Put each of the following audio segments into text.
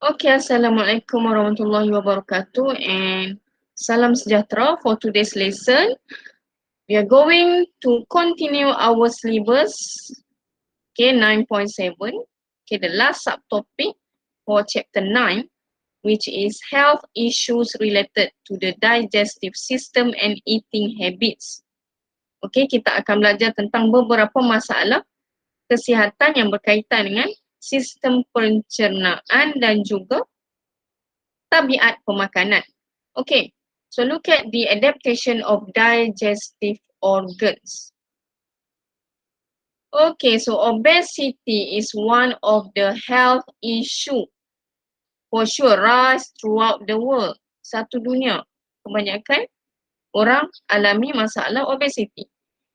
Okay, Assalamualaikum warahmatullahi wabarakatuh and salam sejahtera for today's lesson. We are going to continue our syllabus, okay, 9.7. Okay, the last subtopic for chapter 9, which is health issues related to the digestive system and eating habits. Okay, kita akan belajar tentang beberapa masalah kesihatan yang berkaitan dengan sistem pencernaan dan juga tabiat pemakanan. Okay, so look at the adaptation of digestive organs. Okay, so obesity is one of the health issue for sure rise throughout the world. Satu dunia, kebanyakan orang alami masalah obesity.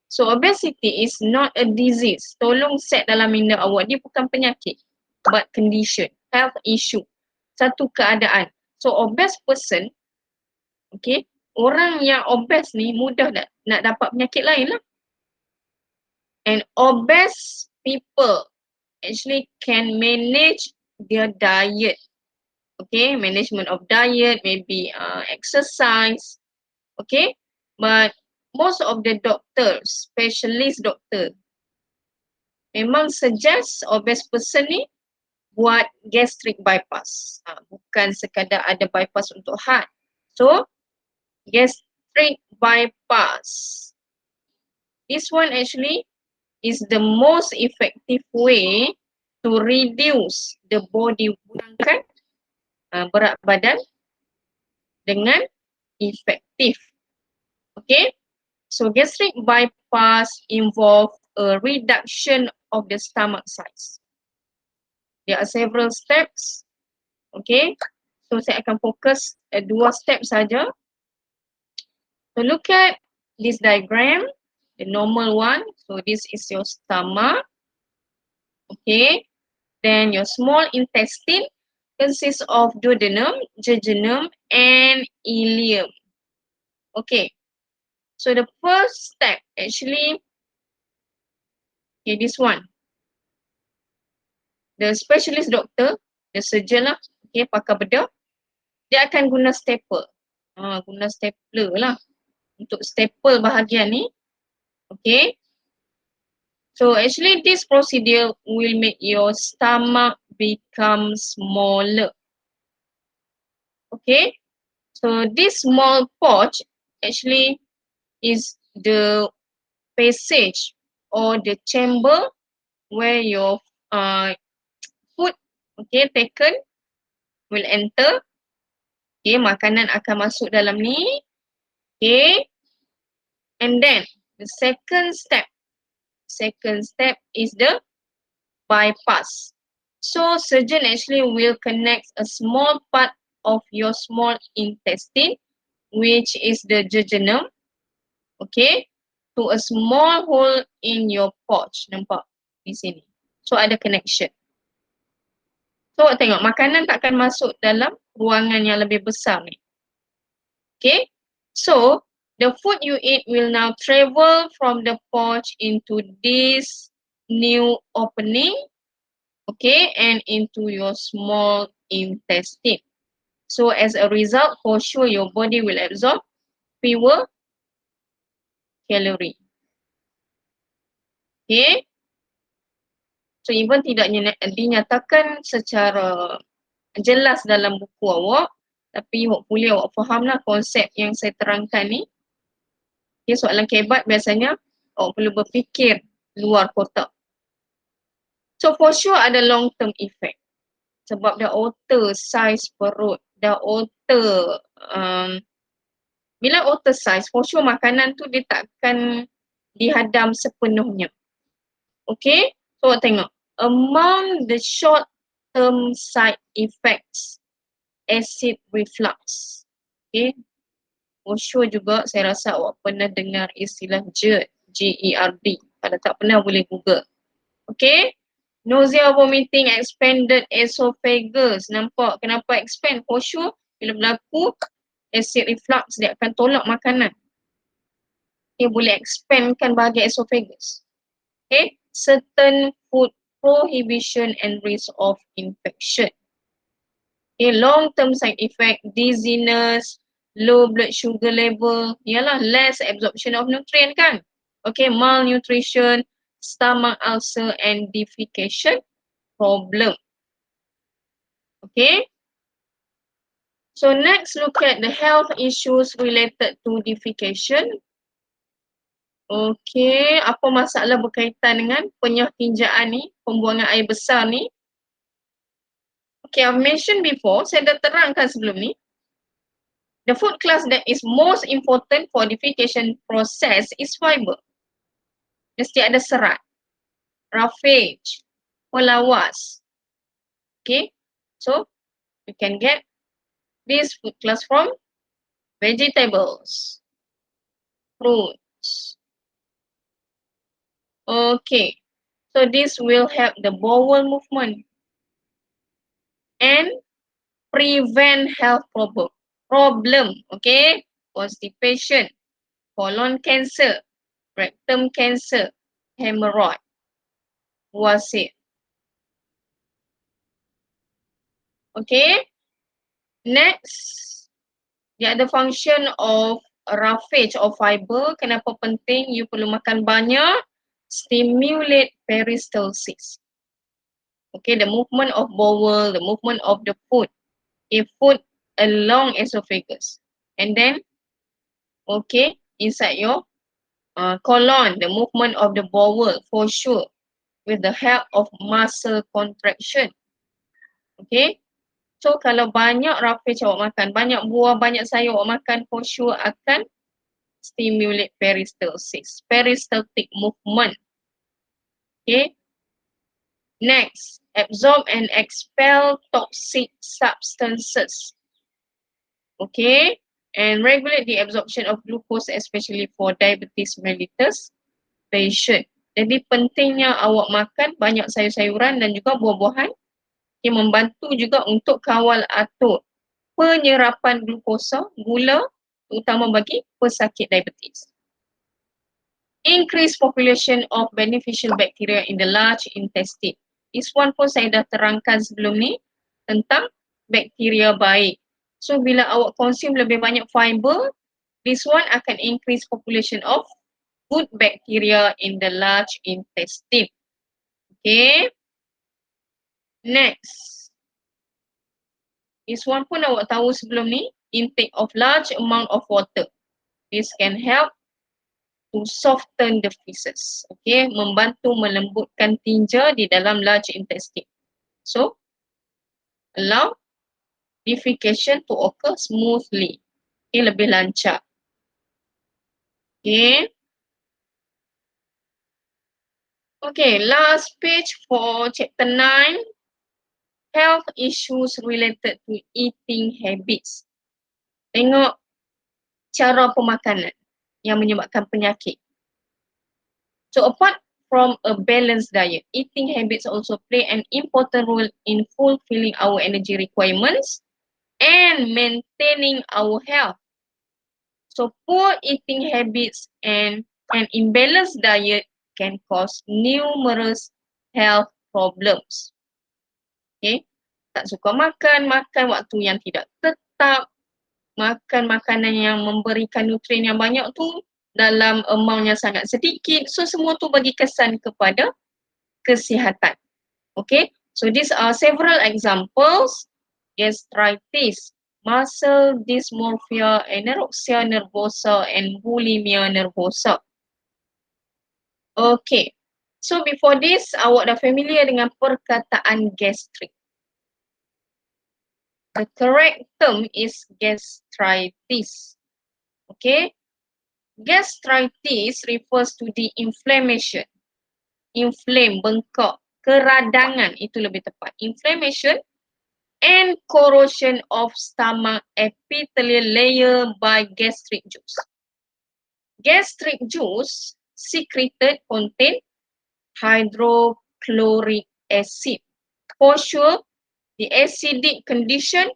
So obesity is not a disease. Tolong set dalam minda awak, dia bukan penyakit, but condition, health issue. Satu keadaan. So obese person, okay, orang yang obes ni mudah nak dapat penyakit lain lah. And obese people actually can manage their diet. Okay, management of diet, maybe exercise. Okay, but most of the doctors, specialist doctor, memang suggest obese person ni buat gastric bypass. Bukan sekadar ada bypass untuk heart. So, gastric bypass. This one actually is the most effective way to reduce the body, kurangkan berat badan dengan efektif. Okay, so gastric bypass involve a reduction of the stomach size. There are several steps. Okay, so saya akan fokus dua step saja. So look at this diagram, the normal one. So this is your stomach. Okay, then your small intestine consists of duodenum, jejunum, and ileum. Okay, so the first step actually, okay, this one. The specialist doctor, the surgeon lah, okay, pakar bedah, dia akan guna staple. Guna stapler lah untuk staple bahagian ni. Okay. So actually this procedure will make your stomach become smaller. Okay. So this small pouch actually is the passage or the chamber where your food, okay, taken will enter. Okay, makanan akan masuk dalam ni. Okay. And then the second step is the bypass. So surgeon actually will connect a small part of your small intestine, which is the jejunum, okay, to a small hole in your pouch. Nampak di sini. So ada connection. So tengok, makanan takkan masuk dalam ruangan yang lebih besar ni. Okay, so the food you eat will now travel from the pouch into this new opening, okay, and into your small intestine. So as a result, for sure your body will absorb fewer calorie. Okay, so even tidak dinyatakan secara jelas dalam buku awak, tapi hopefully awak fahamlah konsep yang saya terangkan ni. Okay, soalan kebat biasanya awak perlu berfikir luar kotak. So for sure ada long term effect. Sebab dah alter size perut, dah alter, bila alter size, for sure makanan tu dia takkan dihadam sepenuhnya. Okay, so awak tengok. Among the short term side effects, acid reflux. Okay, for sure juga saya rasa awak pernah dengar istilah GERD, G-E-R-D. Kalau tak pernah boleh Google. Okay, nausea, vomiting, expanded esophagus. Nampak kenapa expand? For sure, bila berlaku acid reflux, dia akan tolak makanan. Dia boleh expandkan bahagian esophagus. Okay, certain food prohibition and risk of infection. Okay, long-term side effect, dizziness, low blood sugar level, ialah less absorption of nutrient kan. Okay, malnutrition, stomach ulcer and defecation problem. Okay. So next look at the health issues related to defecation. Okay, apa masalah berkaitan dengan penyah tinjaan ni, pembuangan air besar ni? Okay, I've mentioned before, saya dah terangkan sebelum ni. The food class that is most important for defecation process is fiber. Mesti ada serat, roughage, pelawas. Okay, so you can get this food class from vegetables, fruits. Okay, so this will help the bowel movement and prevent health problem, okay? Constipation, colon cancer, rectum cancer, hemorrhoid, wasir. Okay, next, the other function of roughage or fiber, kenapa penting you perlu makan banyak? Stimulate peristalsis. Okay, the movement of bowel, the movement of the food. Food along esophagus. And then, okay, inside your colon, the movement of the bowel for sure with the help of muscle contraction. Okay, so kalau banyak roughage awak makan, banyak buah, banyak sayur awak makan, for sure akan stimulate peristalsis, peristaltic movement. Okay, next, absorb and expel toxic substances. Okay, and regulate the absorption of glucose especially for diabetes mellitus patient. Jadi pentingnya awak makan banyak sayur-sayuran dan juga buah-buahan yang membantu juga untuk kawal atur penyerapan glukosa, gula, terutama bagi pesakit diabetes. Increase population of beneficial bacteria in the large intestine. This one pun saya dah terangkan sebelum ni tentang bakteria baik. So bila awak consume lebih banyak fiber, this one akan increase population of good bacteria in the large intestine. Okay. Next. This one pun awak tahu sebelum ni, intake of large amount of water. This can help to soften the feces. Okay, membantu melembutkan tinja di dalam large intestine. So, allow defecation to occur smoothly. Okay, lebih lancar. Okay. Okay, last page for chapter 9. Health issues related to eating habits. Tengok cara pemakanan yang menyebabkan penyakit. So apart from a balanced diet, eating habits also play an important role in fulfilling our energy requirements and maintaining our health. So poor eating habits and an imbalanced diet can cause numerous health problems. Okay, tak suka makan, makan waktu yang tidak tetap, makan makanan yang memberikan nutrien yang banyak tu dalam amount yang sangat sedikit. So semua tu bagi kesan kepada kesihatan. Okay, so these are several examples. Gastritis, muscle dysmorphia, anorexia nervosa and bulimia nervosa. Okay, so before this awak dah familiar dengan perkataan gastric. The correct term is gastritis. Okay, gastritis refers to the inflammation. Inflame, bengkak, keradangan itu lebih tepat. Inflammation and corrosion of stomach epithelial layer by gastric juice. Gastric juice secreted contain hydrochloric acid. For sure, the acidic condition,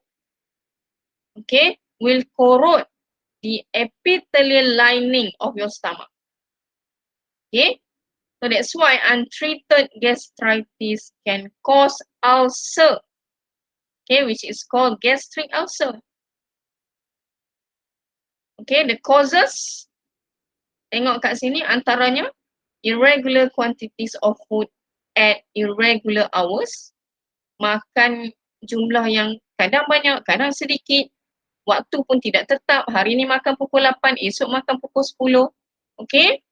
okay, will corrode the epithelial lining of your stomach. Okay, so that's why untreated gastritis can cause ulcer, Okay, which is called gastric ulcer. Okay, the causes, tengok kat sini antaranya irregular quantities of food at irregular hours, makan jumlah yang kadang banyak, kadang sedikit, waktu pun tidak tetap, hari ni makan pukul 8, esok makan pukul 10. Okay,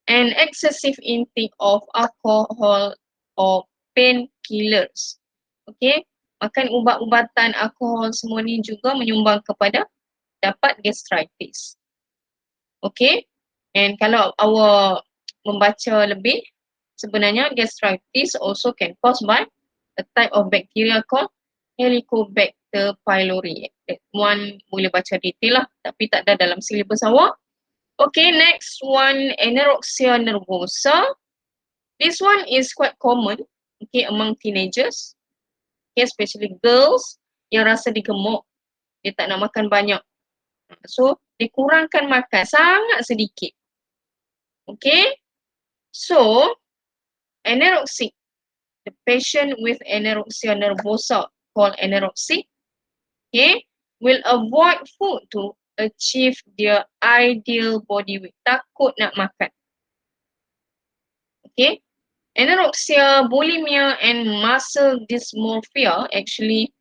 and excessive intake of alcohol or painkillers. Okay, makan ubat-ubatan, alkohol semua ni juga menyumbang kepada dapat gastritis. Okay, and kalau awak membaca lebih, sebenarnya gastritis also can caused by a type of bacteria called Helicobacter pylori. That one boleh baca detail lah, tapi tak ada dalam silibus awak. Okay, next one, anorexia nervosa. This one is quite common, okay, among teenagers, okay, especially girls yang rasa digemuk, dia tak nak makan banyak. So, dikurangkan makan sangat sedikit. Okay, so anorexic, the patient with anorexia nervosa called anorexic, okay, will avoid food to achieve their ideal body weight. Takut nak makan. Okay, anorexia, bulimia and muscle dysmorphia actually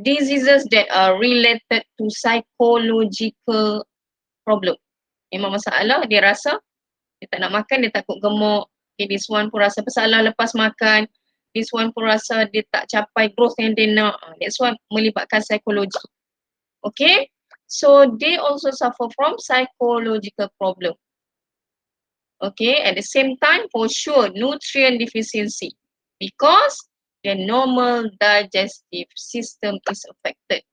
diseases that are related to psychological problem. Memang masalah, dia rasa dia tak nak makan, dia takut gemuk. Okay, this one pun rasa bersalah lepas makan. This one pun rasa dia tak capai growth yang dia nak. That's why melibatkan psikologi. Okay, so they also suffer from psychological problem. Okay, at the same time, for sure, nutrient deficiency because the normal digestive system is affected.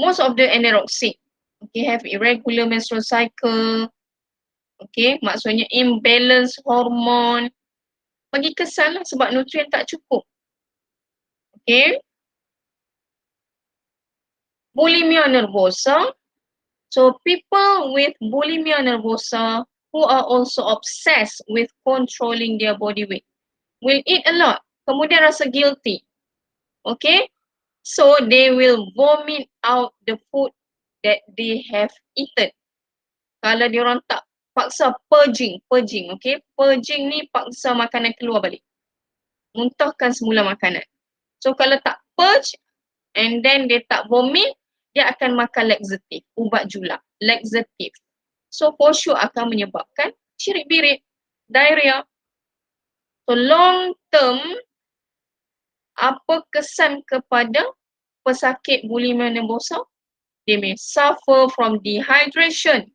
Most of the anorexic, okay, have irregular menstrual cycle. Okay, maksudnya imbalance hormone. Bagi kesan lah sebab nutrien tak cukup. Okay. Bulimia nervosa. So people with bulimia nervosa who are also obsessed with controlling their body weight will eat a lot. Kemudian rasa guilty. Okay. So they will vomit out the food that they have eaten. Kalau diorang tak paksa purging, okay. Purging ni paksa makanan keluar balik. Muntahkan semula makanan. So kalau tak purge and then dia tak vomit, dia akan makan laxative, ubat julak, laxative. So for sure akan menyebabkan cirit-birit, diarrhea. So long term, apa kesan kepada pesakit bulimia nervosa? They may suffer from dehydration.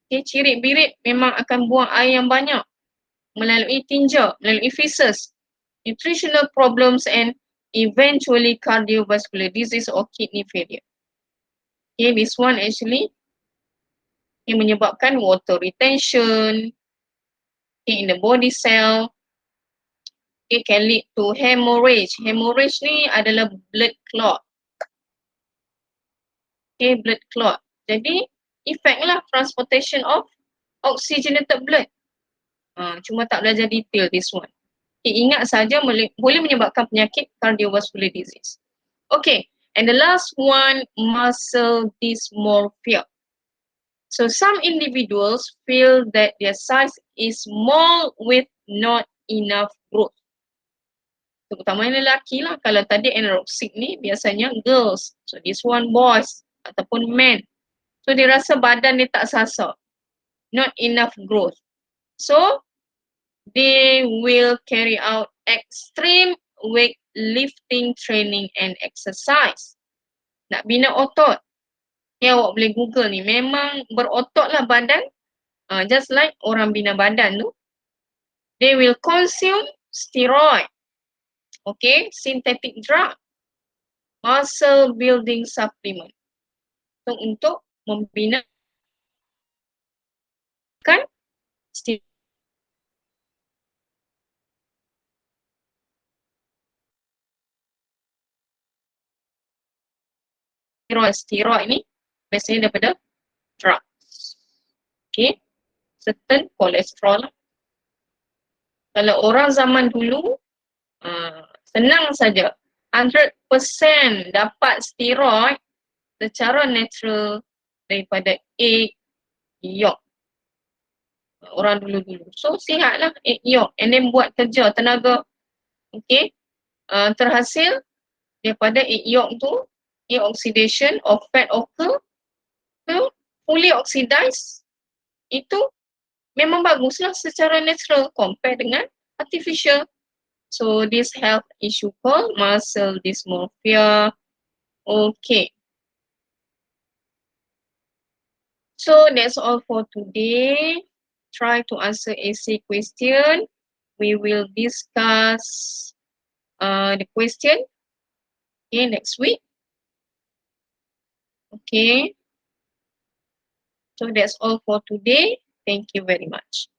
Okay, cirit-birit memang akan buang air yang banyak melalui tinja, melalui feces, nutritional problems and eventually cardiovascular disease or kidney failure. Okay, this one actually yang menyebabkan water retention, okay, in the body cell. Okay, can lead to hemorrhage. Hemorrhage ni adalah blood clot. Okay, blood clot. Jadi, effect lah transportation of oxygenated blood. Cuma tak belajar detail this one. Okay, ingat saja boleh menyebabkan penyakit cardiovascular disease. Okay, and the last one, muscle dysmorphia. So some individuals feel that their size is small with not enough growth. Terutama yang lelaki lah. Kalau tadi anorexic ni biasanya girls. So this one boys ataupun men. So dia rasa badan dia tak sasa. Not enough growth. So they will carry out extreme weight lifting training and exercise. Nak bina otot. Ya, awak boleh google ni. Memang berotot lah badan. Just like orang bina badan tu. They will consume steroid. Okay, synthetic drug. Muscle building supplement. So, untuk membina kan steroid ni biasanya daripada drugs. Okay, certain kolesterol. Kalau orang zaman dulu Senang saja. 100% dapat steroid secara natural daripada egg yolk. Orang dulu-dulu. So sihatlah egg yolk and then buat kerja tenaga. Okay. Terhasil daripada egg yolk tu, egg oxidation of fat occur to fully oxidized. Itu memang baguslah secara natural compare dengan artificial. So this health issue called muscle dysmorphia. Okay. So that's all for today. Try to answer essay question. We will discuss the question next week. Okay. So that's all for today. Thank you very much.